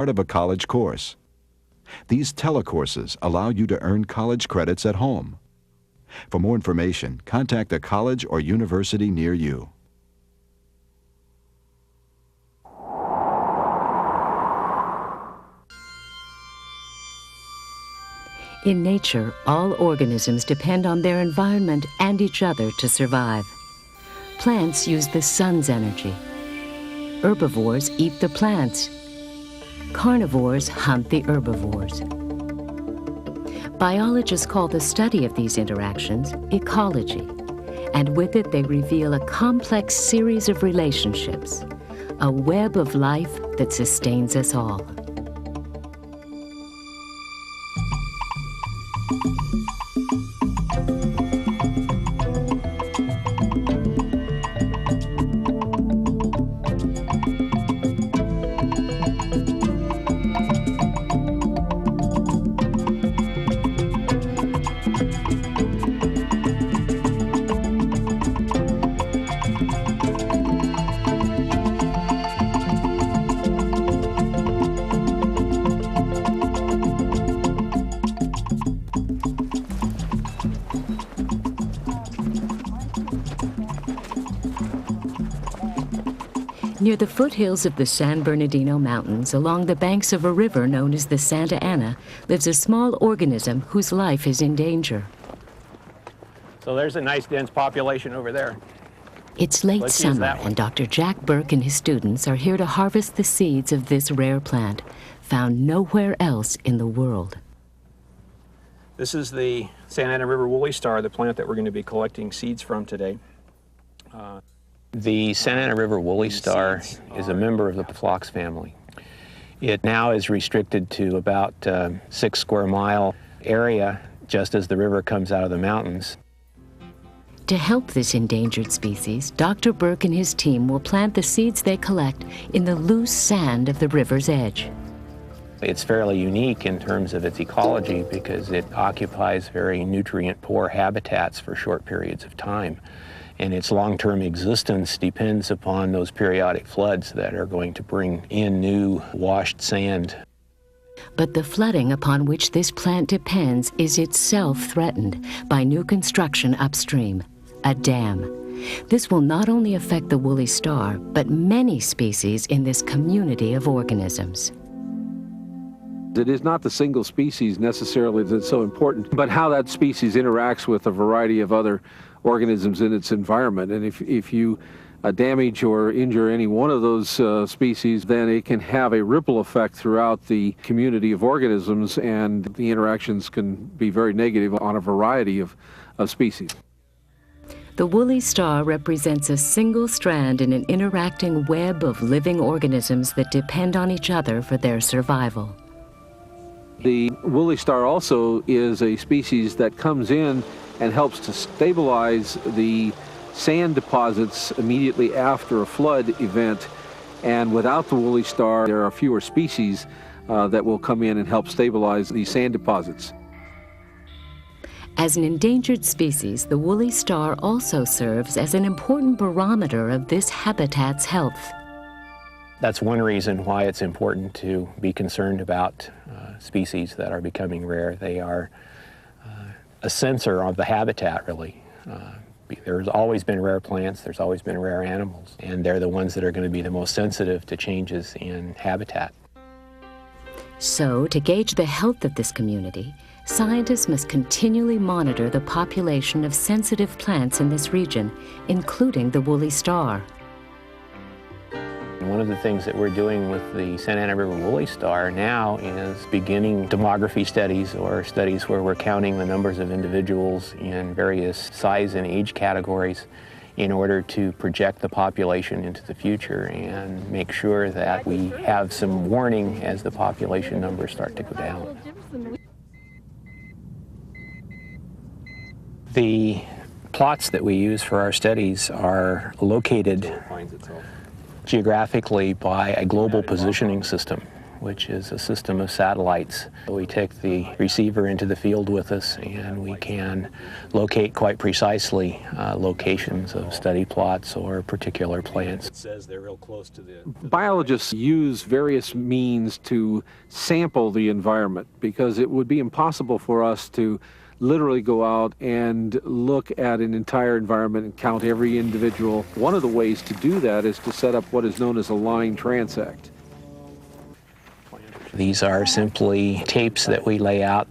part of a college course. These telecourses allow you to earn college credits at home. For more information, contact a college or university near you. In nature, all organisms depend on their environment and each other to survive. Plants use the sun's energy. Herbivores eat the plants. Carnivores hunt the herbivores. Biologists call the study of these interactions ecology, and with it they reveal a complex series of relationships, a web of life that sustains us all. Near the foothills of the San Bernardino Mountains, along the banks of a river known as the Santa Ana, lives a small organism whose life is in danger. So there's a nice dense population over there. It's late summer, and Dr. Jack Burke and his students are here to harvest the seeds of this rare plant, found nowhere else in the world. This is the Santa Ana River woolly star, the plant that we're going to be collecting seeds from today. The Santa Ana River woolly star is a member of the phlox family. It now is restricted to about 6 square mile area just as the river comes out of the mountains. To help this endangered species, Dr. Burke and his team will plant the seeds they collect in the loose sand of the river's edge. It's fairly unique in terms of its ecology because it occupies very nutrient-poor habitats for short periods of time. And its long-term existence depends upon those periodic floods that are going to bring in new washed sand. But the flooding upon which this plant depends is itself threatened by new construction upstream, a dam. This will not only affect the woolly star, but many species in this community of organisms. It is not the single species necessarily that's so important, but how that species interacts with a variety of other organisms in its environment. And if you damage or injure any one of those species, then it can have a ripple effect throughout the community of organisms, and the interactions can be very negative on a variety of species. The woolly star represents a single strand in an interacting web of living organisms that depend on each other for their survival. The woolly star also is a species that comes in and helps to stabilize the sand deposits immediately after a flood event. And without the woolly star, there are fewer species that will come in and help stabilize these sand deposits. As an endangered species, the woolly star also serves as an important barometer of this habitat's health. That's one reason why it's important to be concerned about species that are becoming rare. They are a sensor of the habitat, really. There's always been rare plants, there's always been rare animals, and they're the ones that are going to be the most sensitive to changes in habitat. So, to gauge the health of this community, scientists must continually monitor the population of sensitive plants in this region, including the woolly star. One of the things that we're doing with the Santa Ana River woolly star now is beginning demography studies, or studies where we're counting the numbers of individuals in various size and age categories in order to project the population into the future and make sure that we have some warning as the population numbers start to go down. The plots that we use for our studies are located geographically by a global positioning system. which is a system of satellites. We take the receiver into the field with us, and we can locate quite precisely locations of study plots or particular plants. It says they're real close to the... Biologists use various means to sample the environment because it would be impossible for us to literally go out and look at an entire environment and count every individual. One of the ways to do that is to set up what is known as a line transect. These are simply tapes that we lay out,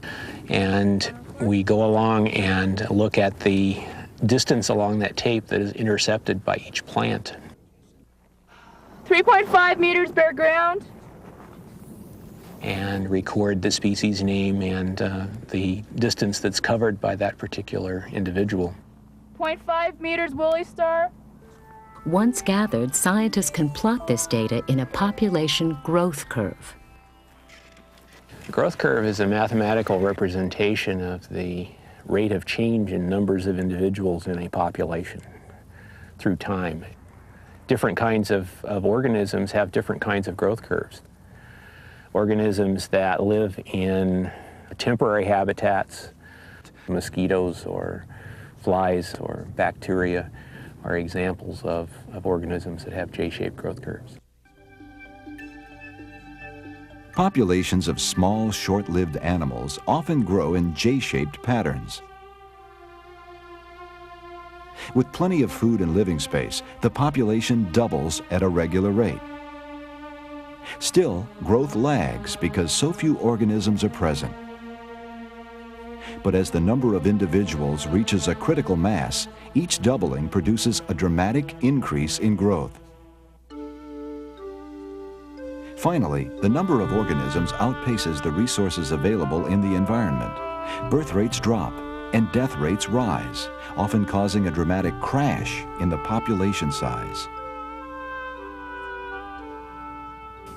and we go along and look at the distance along that tape that is intercepted by each plant. 3.5 meters bare ground. And record the species name and the distance that's covered by that particular individual. 0.5 meters woolly star. Once gathered, scientists can plot this data in a population growth curve. The growth curve is a mathematical representation of the rate of change in numbers of individuals in a population through time. Different kinds of organisms have different kinds of growth curves. Organisms that live in temporary habitats, mosquitoes or flies or bacteria, are examples of organisms that have J-shaped growth curves. Populations of small, short-lived animals often grow in J-shaped patterns. With plenty of food and living space, the population doubles at a regular rate. Still, growth lags because so few organisms are present. But as the number of individuals reaches a critical mass, each doubling produces a dramatic increase in growth. Finally, the number of organisms outpaces the resources available in the environment. Birth rates drop and death rates rise, often causing a dramatic crash in the population size.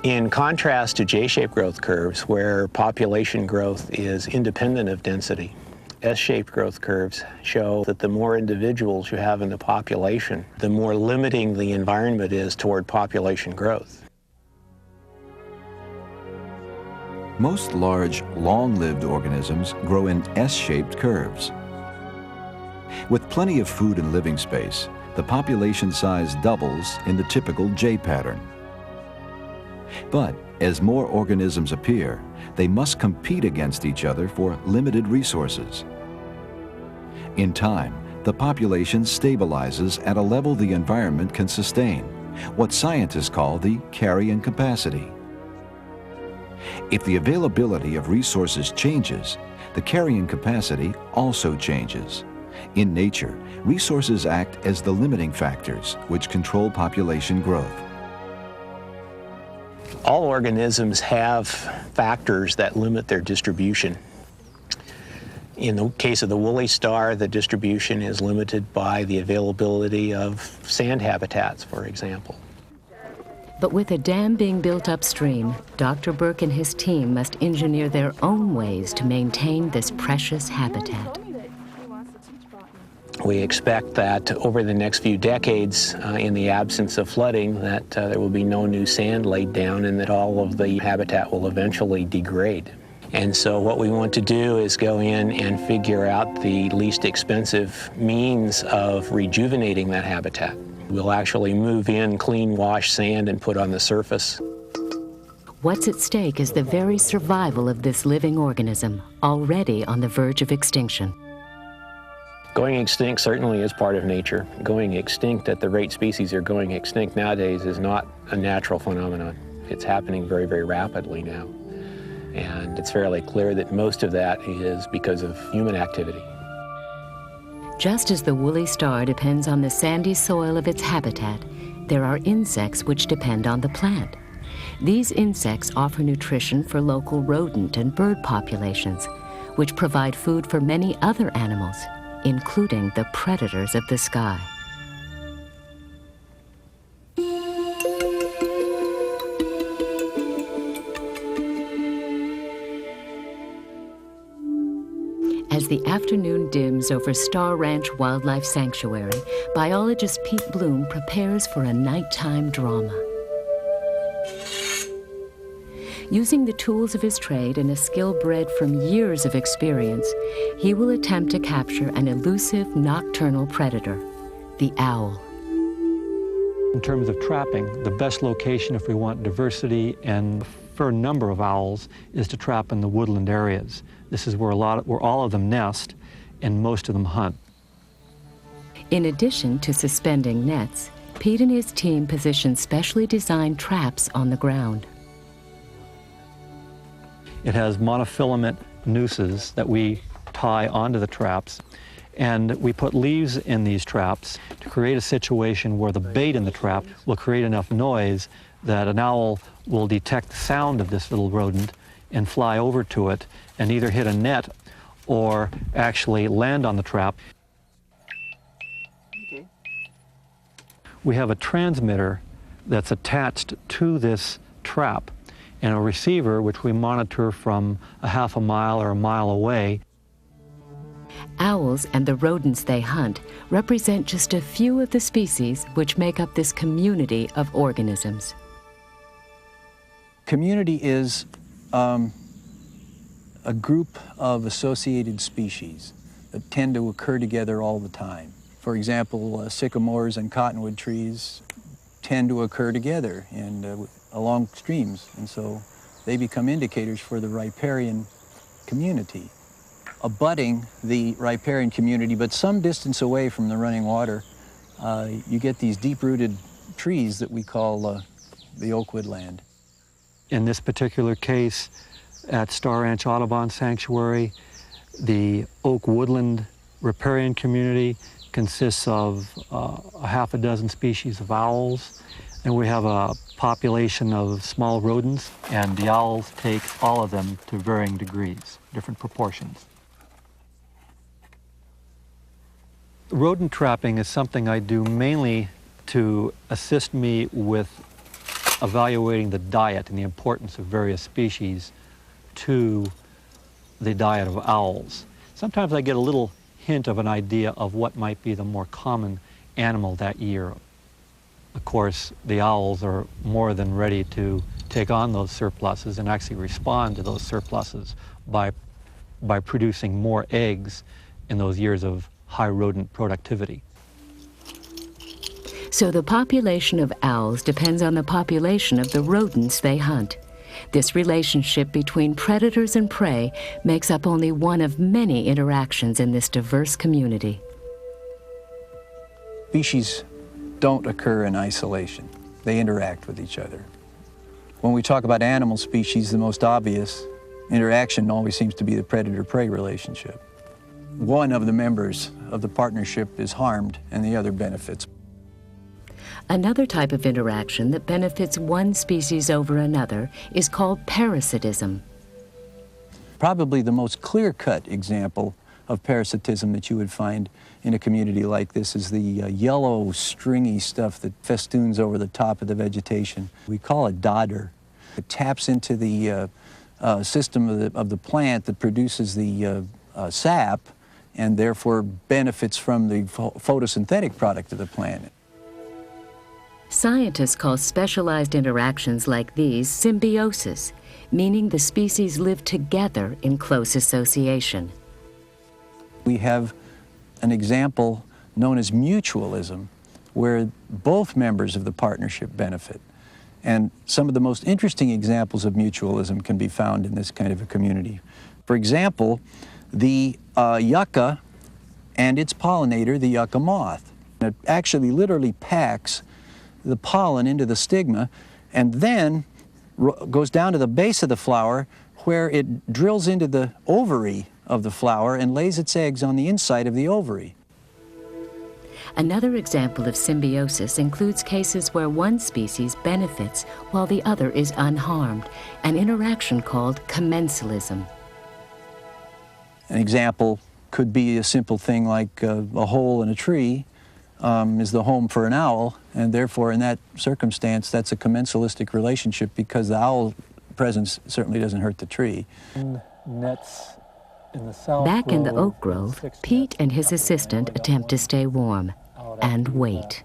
In contrast to J-shaped growth curves, where population growth is independent of density, S-shaped growth curves show that the more individuals you have in the population, the more limiting the environment is toward population growth. Most large, long-lived organisms grow in S-shaped curves. With plenty of food and living space, the population size doubles in the typical J pattern. But as more organisms appear, they must compete against each other for limited resources. In time, the population stabilizes at a level the environment can sustain, what scientists call the carrying capacity. If the availability of resources changes, the carrying capacity also changes. In nature, resources act as the limiting factors which control population growth. All organisms have factors that limit their distribution. In the case of the woolly star, the distribution is limited by the availability of sand habitats, for example. But with a dam being built upstream, Dr. Burke and his team must engineer their own ways to maintain this precious habitat. We expect that over the next few decades, in the absence of flooding, that there will be no new sand laid down and that all of the habitat will eventually degrade. And so what we want to do is go in and figure out the least expensive means of rejuvenating that habitat. We'll actually move in clean washed sand and put on the surface. What's at stake is the very survival of this living organism, already on the verge of extinction. Going extinct certainly is part of nature. Going extinct at the rate species are going extinct nowadays is not a natural phenomenon. It's happening very, very rapidly now. And it's fairly clear that most of that is because of human activity. Just as the woolly star depends on the sandy soil of its habitat, there are insects which depend on the plant. These insects offer nutrition for local rodent and bird populations, which provide food for many other animals, including the predators of the sky. As the afternoon dims over Star Ranch Wildlife Sanctuary, biologist Pete Bloom prepares for a nighttime drama. Using the tools of his trade and a skill bred from years of experience, he will attempt to capture an elusive nocturnal predator, the owl. In terms of trapping, the best location if we want diversity and for a number of owls is to trap in the woodland areas. This is where all of them nest and most of them hunt. In addition to suspending nets, Pete and his team position specially designed traps on the ground. It has monofilament nooses that we tie onto the traps, and we put leaves in these traps to create a situation where the bait in the trap will create enough noise that an owl will detect the sound of this little rodent and fly over to it and either hit a net or actually land on the trap. Okay. We have a transmitter that's attached to this trap and a receiver which we monitor from a half a mile or a mile away. Owls and the rodents they hunt represent just a few of the species which make up this community of organisms. Community is a group of associated species that tend to occur together all the time. For example, sycamores and cottonwood trees tend to occur together and along streams, and so they become indicators for the riparian community. Abutting the riparian community, but some distance away from the running water, you get these deep-rooted trees that we call the oak woodland. In this particular case, at Star Ranch Audubon Sanctuary, the oak woodland riparian community consists of a half a dozen species of owls, and we have a population of small rodents, and the owls take all of them to varying degrees, different proportions. Rodent trapping is something I do mainly to assist me with evaluating the diet and the importance of various species to the diet of owls. Sometimes I get a little hint of an idea of what might be the more common animal that year. Of course, the owls are more than ready to take on those surpluses and actually respond to those surpluses by producing more eggs in those years of high rodent productivity. So the population of owls depends on the population of the rodents they hunt. This relationship between predators and prey makes up only one of many interactions in this diverse community. Species don't occur in isolation. They interact with each other. When we talk about animal species, the most obvious interaction always seems to be the predator-prey relationship. One of the members of the partnership is harmed and the other benefits. Another type of interaction that benefits one species over another is called parasitism. Probably the most clear-cut example of parasitism that you would find in a community like this is the yellow, stringy stuff that festoons over the top of the vegetation. We call it dodder. It taps into the system of the plant that produces the sap and therefore benefits from the photosynthetic product of the plant. Scientists call specialized interactions like these symbiosis, meaning the species live together in close association. We have an example known as mutualism, where both members of the partnership benefit. And some of the most interesting examples of mutualism can be found in this kind of a community. For example, the yucca and its pollinator, the yucca moth. It actually literally packs the pollen into the stigma and then goes down to the base of the flower where it drills into the ovary of the flower and lays its eggs on the inside of the ovary. Another example of symbiosis includes cases where one species benefits while the other is unharmed, an interaction called commensalism. An example could be a simple thing like a hole in a tree is the home for an owl, and therefore in that circumstance that's a commensalistic relationship because the owl presence certainly doesn't hurt the tree. Nets in the south Back in the oak grove, Pete and his assistant attempt to stay warm and wait.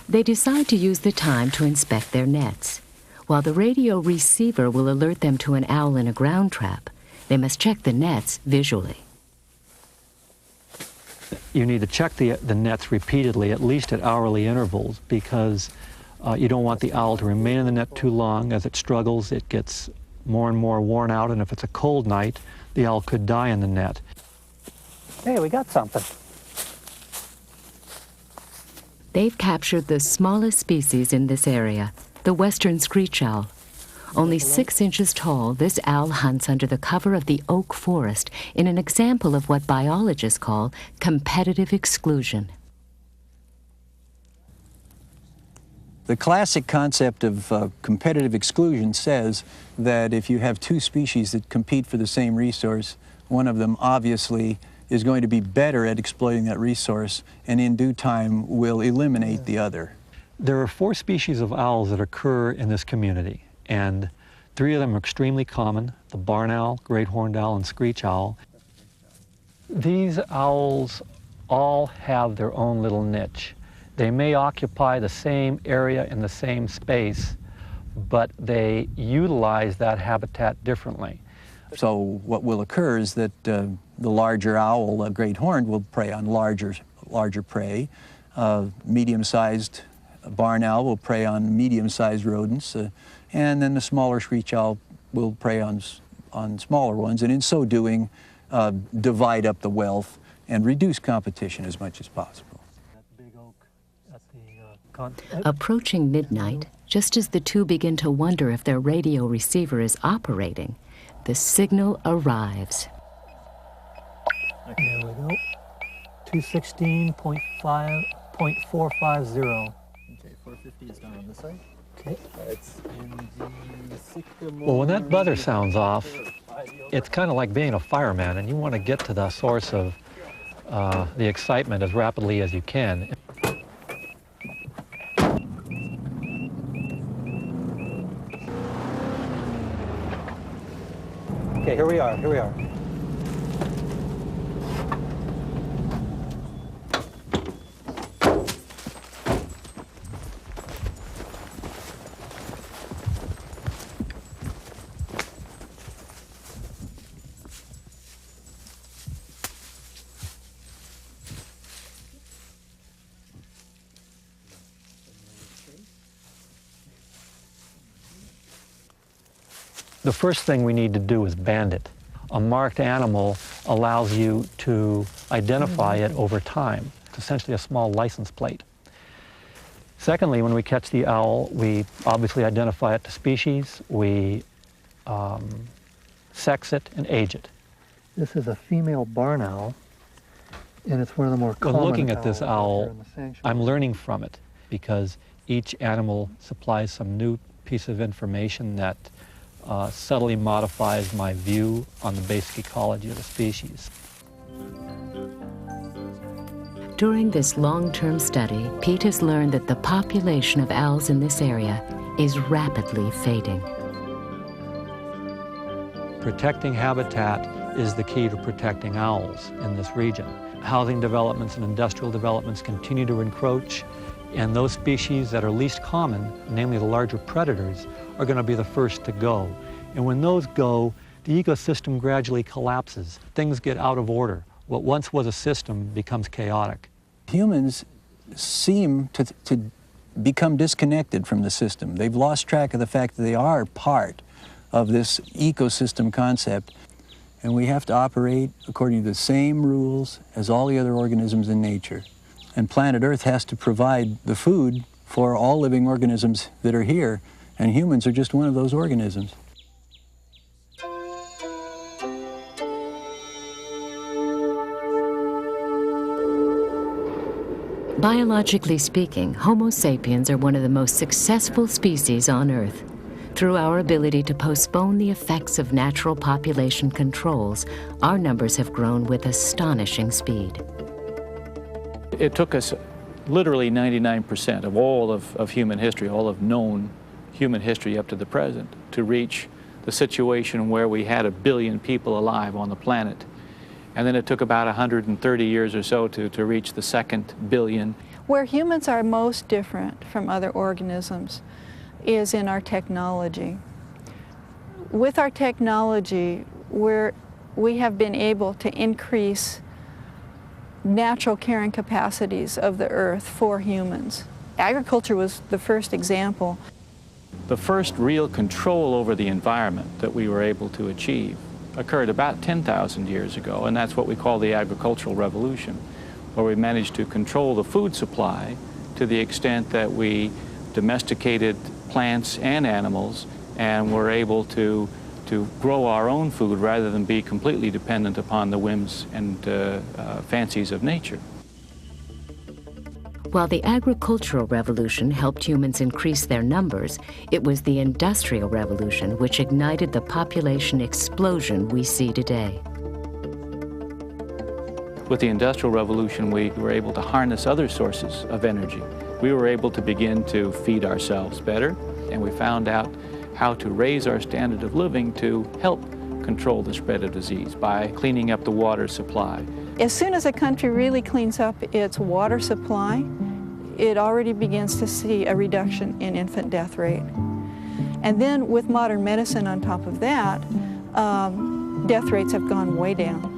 They decide to use the time to inspect their nets. While the radio receiver will alert them to an owl in a ground trap, they must check the nets visually. You need to check the nets repeatedly, at least at hourly intervals, because you don't want the owl to remain in the net too long. As it struggles, it gets more and more worn out, and if it's a cold night, the owl could die in the net. Hey, we got something. They've captured the smallest species in this area, the western screech owl. Only 6 inches tall, this owl hunts under the cover of the oak forest in an example of what biologists call competitive exclusion. The classic concept of competitive exclusion says that if you have two species that compete for the same resource, one of them obviously is going to be better at exploiting that resource and in due time will eliminate the other. There are 4 species of owls that occur in this community, and 3 of them are extremely common: the barn owl, great horned owl, and screech owl. These owls all have their own little niche. They may occupy the same area in the same space, but they utilize that habitat differently. So what will occur is that the larger owl, a great horned, will prey on larger prey. Medium-sized barn owl will prey on medium-sized rodents, and then the smaller screech owl will prey on smaller ones, and in so doing, divide up the wealth and reduce competition as much as possible. Approaching midnight, just as the two begin to wonder if their radio receiver is operating, the signal arrives. There we go. 216.450. Okay, 450 is down on this side. Okay. It's in the sycamore. Well, when that buzzer sounds off, it's kind of like being a fireman, and you want to get to the source of the excitement as rapidly as you can. Okay, here we are, here we are. The first thing we need to do is band it. A marked animal allows you to identify it over time. It's essentially a small license plate. Secondly, when we catch the owl, we obviously identify it to species, we sex it and age it. This is a female barn owl, and it's one of the more common. When looking at this owl, here in the sanctuary. I'm learning from it, because each animal supplies some new piece of information that subtly modifies my view on the basic ecology of the species. During this long-term study, Pete has learned that the population of owls in this area is rapidly fading. Protecting habitat is the key to protecting owls in this region. Housing developments and industrial developments continue to encroach, and those species that are least common, namely the larger predators, are going to be the first to go. And when those go, the ecosystem gradually collapses. Things get out of order. What once was a system becomes chaotic. Humans seem to become disconnected from the system. They've lost track of the fact that they are part of this ecosystem concept, and we have to operate according to the same rules as all the other organisms in nature. And planet Earth has to provide the food for all living organisms that are here, and humans are just one of those organisms. Biologically speaking, Homo sapiens are one of the most successful species on Earth. Through our ability to postpone the effects of natural population controls, our numbers have grown with astonishing speed. It took us literally 99% of all of human history, all of known human history up to the present, to reach the situation where we had 1 billion people alive on the planet. And then it took about 130 years or so to reach the 2nd billion. Where humans are most different from other organisms is in our technology. With our technology, we have been able to increase natural carrying capacities of the earth for humans. Agriculture was the first example. The first real control over the environment that we were able to achieve occurred about 10,000 years ago, and that's what we call the agricultural revolution, where we managed to control the food supply to the extent that we domesticated plants and animals and were able to grow our own food rather than be completely dependent upon the whims and fancies of nature. While the agricultural revolution helped humans increase their numbers, it was the industrial revolution which ignited the population explosion we see today. With the Industrial Revolution, we were able to harness other sources of energy. We were able to begin to feed ourselves better, and we found out how to raise our standard of living to help control the spread of disease by cleaning up the water supply. As soon as a country really cleans up its water supply, it already begins to see a reduction in infant death rate. And then with modern medicine on top of that, death rates have gone way down.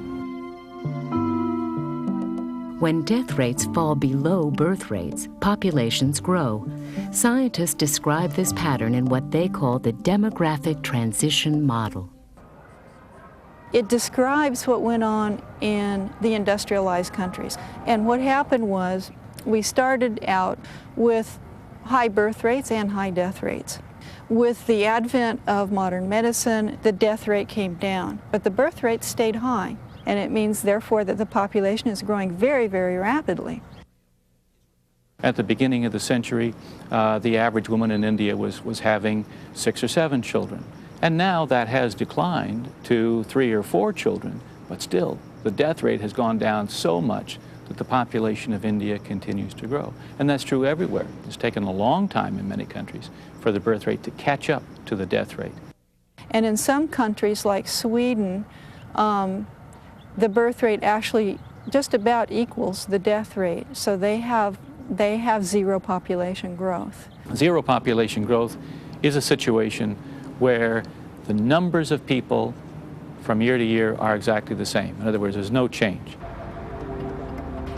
When death rates fall below birth rates, populations grow. Scientists describe this pattern in what they call the demographic transition model. It describes what went on in the industrialized countries. And what happened was we started out with high birth rates and high death rates. With the advent of modern medicine, the death rate came down, but the birth rate stayed high. And it means, therefore, that the population is growing very, very rapidly. At the beginning of the century, the average woman in India was having 6 or 7 children. And now that has declined to 3 or 4 children, but still, the death rate has gone down so much that the population of India continues to grow. And that's true everywhere. It's taken a long time in many countries for the birth rate to catch up to the death rate. And in some countries like Sweden, the birth rate actually just about equals the death rate. So they have zero population growth. Zero population growth is a situation where the numbers of people from year to year are exactly the same. In other words, there's no change.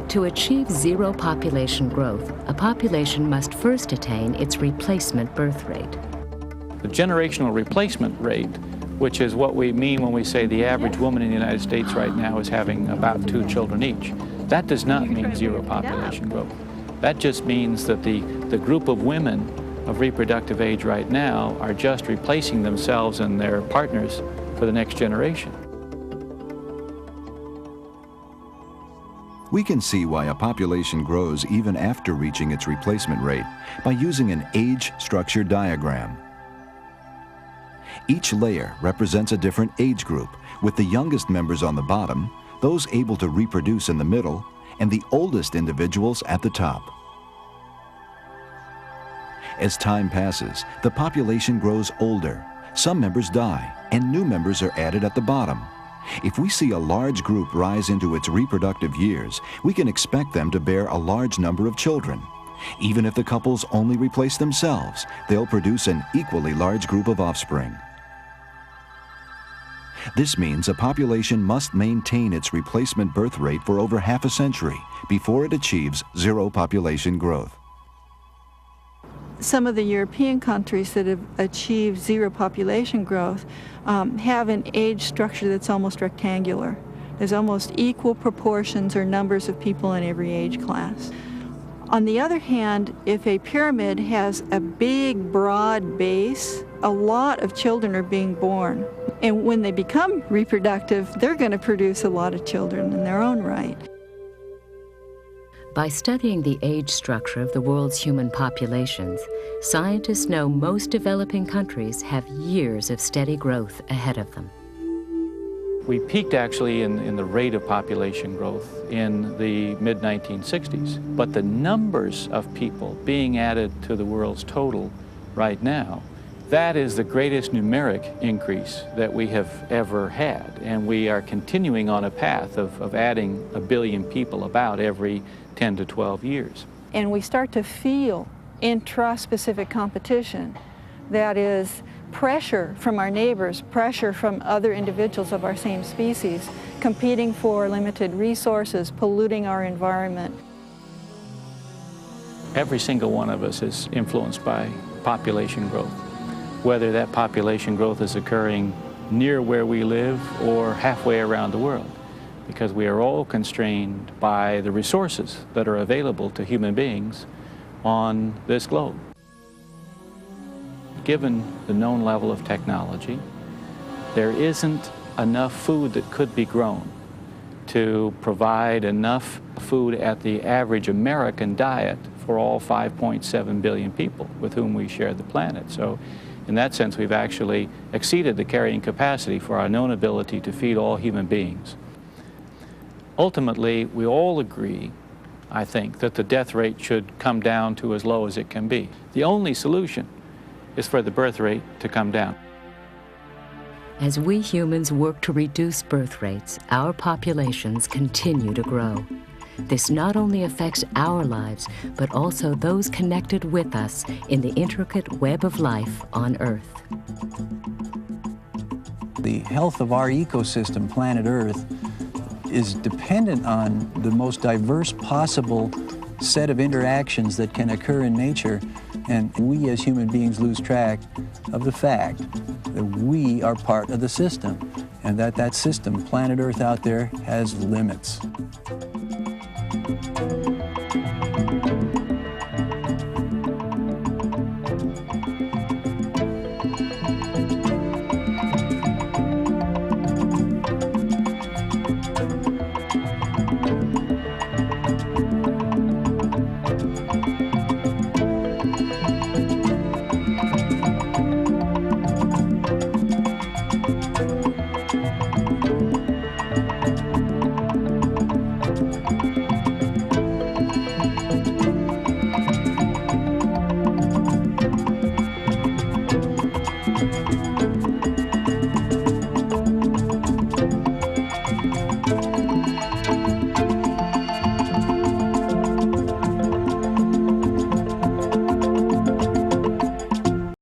To achieve zero population growth, a population must first attain its replacement birth rate. The generational replacement rate, which is what we mean when we say the average woman in the United States right now is having about 2 children each, that does not mean zero population growth. That just means that the group of women of reproductive age right now are just replacing themselves and their partners for the next generation. We can see why a population grows even after reaching its replacement rate by using an age structure diagram. Each layer represents a different age group, with the youngest members on the bottom, those able to reproduce in the middle, and the oldest individuals at the top. As time passes, the population grows older. Some members die, and new members are added at the bottom. If we see a large group rise into its reproductive years, we can expect them to bear a large number of children. Even if the couples only replace themselves, they'll produce an equally large group of offspring. This means a population must maintain its replacement birth rate for over half a century before it achieves zero population growth. Some of the European countries that have achieved zero population growth have an age structure that's almost rectangular. There's almost equal proportions or numbers of people in every age class. On the other hand, if a pyramid has a big, broad base, a lot of children are being born. And when they become reproductive, they're going to produce a lot of children in their own right. By studying the age structure of the world's human populations, scientists know most developing countries have years of steady growth ahead of them. We peaked actually in the rate of population growth in the mid-1960s, but the numbers of people being added to the world's total right now, that is the greatest numeric increase that we have ever had, and we are continuing on a path of adding 1 billion people about every 10 to 12 years. And we start to feel intra-specific competition That is pressure from our neighbors, pressure from other individuals of our same species, competing for limited resources, polluting our environment. Every single one of us is influenced by population growth, whether that population growth is occurring near where we live or halfway around the world, because we are all constrained by the resources that are available to human beings on this globe. Given the known level of technology, there isn't enough food that could be grown to provide enough food at the average American diet for all 5.7 billion people with whom we share the planet. So in that sense, we've actually exceeded the carrying capacity for our known ability to feed all human beings. Ultimately, we all agree, I think, that the death rate should come down to as low as it can be. The only solution is for the birth rate to come down. As we humans work to reduce birth rates, our populations continue to grow. This not only affects our lives, but also those connected with us in the intricate web of life on Earth. The health of our ecosystem, planet Earth, is dependent on the most diverse possible set of interactions that can occur in nature, and we as human beings lose track of the fact that we are part of the system, and that system, planet Earth out there, has limits.